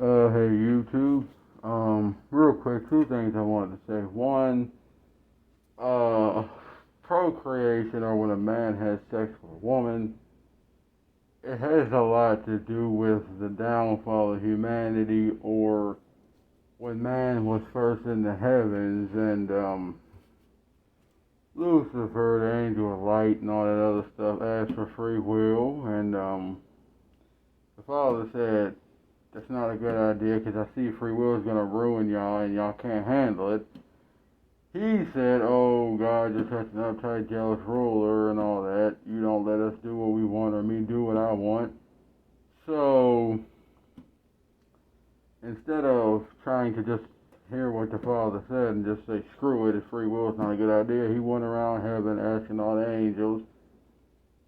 Hey YouTube. Real quick, two things I wanted to say. One, uh, procreation, or when a man has sex with a woman, it has a lot to do with the downfall of humanity, or when man was first in the heavens, and Lucifer, the angel of light, and all that other stuff, asked for free will, and the Father said, that's not a good idea because I see free will is going to ruin y'all and y'all can't handle it. He said, oh, God, you're such an uptight, jealous ruler and all that. You don't let us do what we want or me do what I want. So, instead of trying to just hear what the Father said and just say, screw it, if free will is not a good idea, he went around heaven asking all the angels,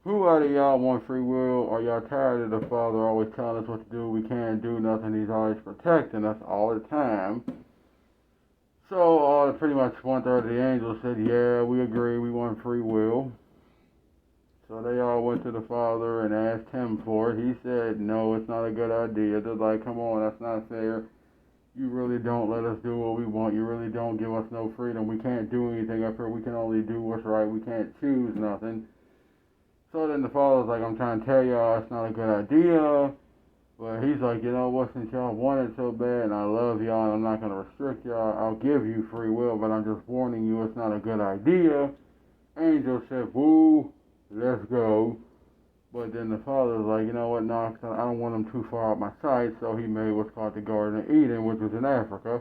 who out of y'all want free will? Are y'all tired of the Father always telling us what to do? We can't do nothing. He's always protecting us all the time. So pretty much one-third of the angels said, yeah, we agree. We want free will. So they all went to the Father and asked him for it. He said, no, it's not a good idea. They're like, come on, that's not fair. You really don't let us do what we want. You really don't give us no freedom. We can't do anything up here. We can only do what's right. We can't choose nothing. So then the Father's like, I'm trying to tell y'all it's not a good idea. But he's like, you know what, since y'all want it so bad and I love y'all and I'm not going to restrict y'all, I'll give you free will, but I'm just warning you it's not a good idea. Angel said, woo, let's go. But then the Father's like, you know what, no, I don't want them too far out my sight, so he made what's called the Garden of Eden, which was in Africa.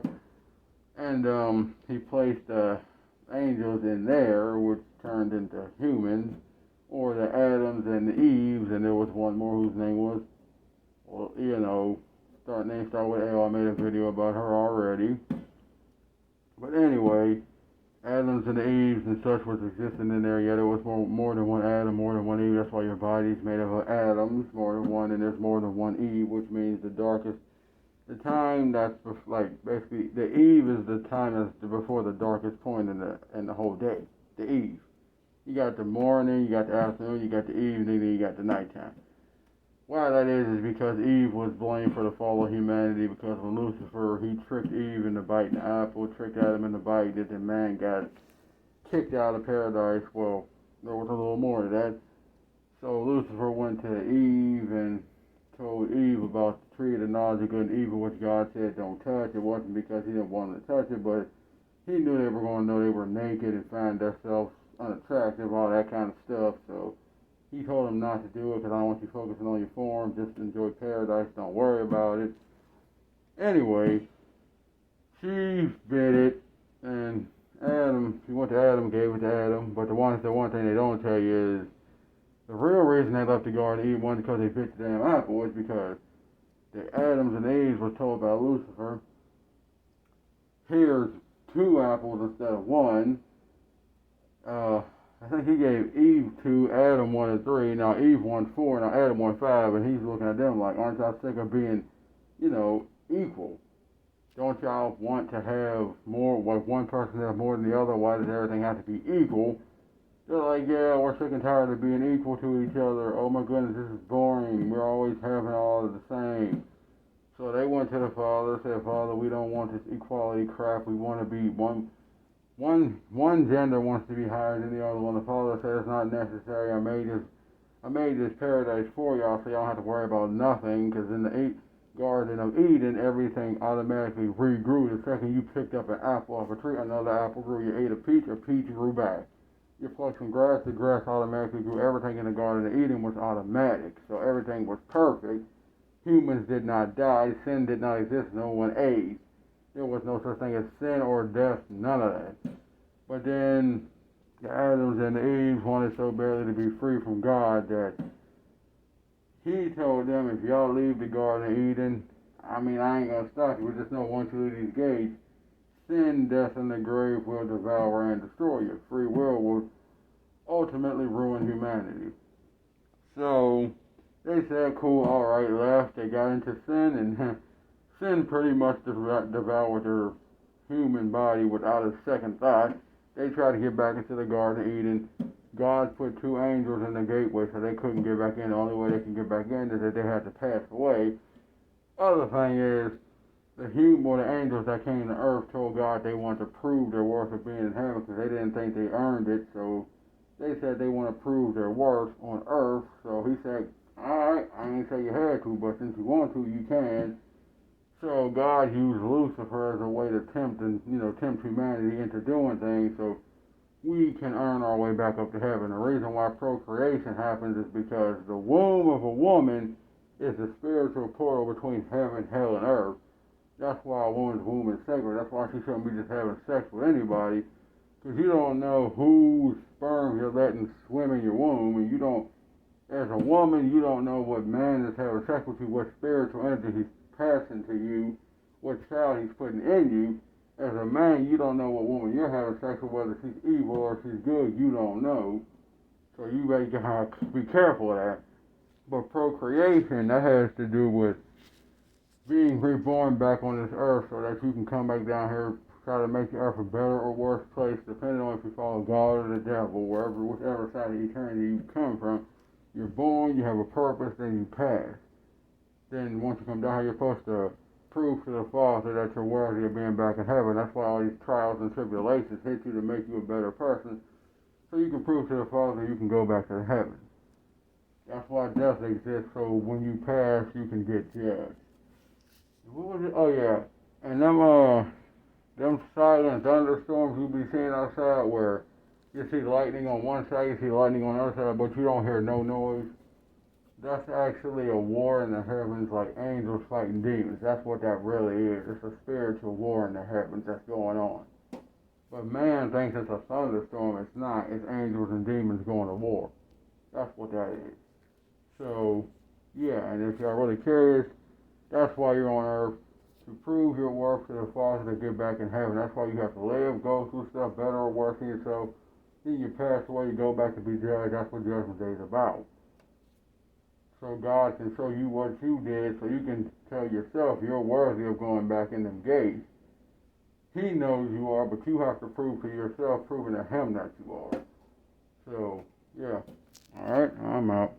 And he placed angels in there, which turned into humans, or the Adams and the Eves, and there was one more whose name was, well, you know, name start with L. I made a video about her already. But anyway, Adams and the Eves and such was existing in there. Yeah, there was more than one Adam, more than one Eve. That's why your body's made of atoms, more than one, and there's more than one Eve, which means the darkest. The time that's like basically the Eve is the time that's before the darkest point in the whole day. The Eve. You got the morning, you got the afternoon, you got the evening, then you got the nighttime. Why that is because Eve was blamed for the fall of humanity because when Lucifer, he tricked Eve into biting the apple, tricked Adam into biting it, and man got kicked out of paradise. Well, there was a little more to that. So Lucifer went to Eve and told Eve about the tree of the knowledge of good and evil, which God said don't touch. It wasn't because he didn't want them to touch it, but he knew they were going to know they were naked and find themselves unattractive, all that kind of stuff. So he told them not to do it because I don't want you focusing on your form. Just enjoy paradise. Don't worry about it. Anyway, she bit it, and she went to Adam, gave it to Adam. But the one thing they don't tell you is the real reason they left the Garden of Eden wasn't because they bit the damn apple. It's because the Adams and Eves were told by Lucifer, here's two apples instead of one. I think he gave Eve 2, Adam 1 and 3. Now Eve won 4, now Adam won 5, and he's looking at them like, aren't y'all sick of being, equal? Don't y'all want to have more, like one person has more than the other? Why does everything have to be equal? They're like, yeah, we're sick and tired of being equal to each other. Oh my goodness, this is boring. We're always having all of the same. So they went to the Father, said, Father, we don't want this equality crap. We want to be one gender wants to be higher than the other one. The Father said it's not necessary. I made this paradise for y'all so y'all don't have to worry about nothing, because in the Garden of Eden, everything automatically regrew. The second you picked up an apple off a tree, another apple grew. You ate a peach grew back. You plucked some grass, the grass automatically grew. Everything in the Garden of Eden was automatic, so everything was perfect. Humans did not die. Sin did not exist. No one aged. There was no such thing as sin or death, none of that. But then the Adams and the Eves wanted so badly to be free from God that he told them, if y'all leave the Garden of Eden, I ain't going to stop you. We just know once you leave these gates, sin, death, and the grave will devour and destroy you. Free will will ultimately ruin humanity. So they said, cool, all right, left. They got into sin, and sin pretty much devoured their human body without a second thought. They tried to get back into the Garden of Eden. God put two angels in the gateway so they couldn't get back in. The only way they can get back in is that they had to pass away. Other thing is, the angels that came to earth told God they wanted to prove their worth of being in heaven because they didn't think they earned it. So they said they want to prove their worth on earth. So he said, all right, I ain't say you had to, but since you want to, you can. So God used Lucifer as a way to tempt humanity into doing things so we can earn our way back up to heaven. The reason why procreation happens is because the womb of a woman is the spiritual portal between heaven, hell, and earth. That's why a woman's womb is sacred. That's why she shouldn't be just having sex with anybody, because you don't know whose sperm you're letting swim in your womb, and you don't, as a woman, you don't know what man is having sex with you, what spiritual energy he's passing to you, what child he's putting in you. As a man, you don't know what woman you're having sex with, whether she's evil or she's good, you don't know. So you gotta be careful of that. But procreation, that has to do with being reborn back on this earth so that you can come back down here, try to make the earth a better or worse place, depending on if you follow God or the devil, whichever side of eternity you come from. You're born, you have a purpose, then you pass. Then once you come down here, you're supposed to prove to the Father that you're worthy of being back in heaven. That's why all these trials and tribulations hit you to make you a better person, so you can prove to the Father you can go back to heaven. That's why death exists, so when you pass, you can get judged. What was it? Oh yeah, and them silent thunderstorms you be seeing outside, where you see lightning on one side, you see lightning on the other side, but you don't hear no noise. That's actually a war in the heavens, like angels fighting demons. That's what that really is. It's a spiritual war in the heavens that's going on. But man thinks it's a thunderstorm. It's not. It's angels and demons going to war. That's what that is. So, yeah, and if y'all really curious, that's why you're on earth, to prove your worth to the Father to get back in heaven. That's why you have to live, go through stuff, better or worse in yourself. Then you pass away, you go back to be judged. That's what Judgment Day is about. So God can show you what you did, so you can tell yourself you're worthy of going back in them gates. He knows you are, but you have to prove to yourself, proving to him that you are. So, yeah. All right, I'm out.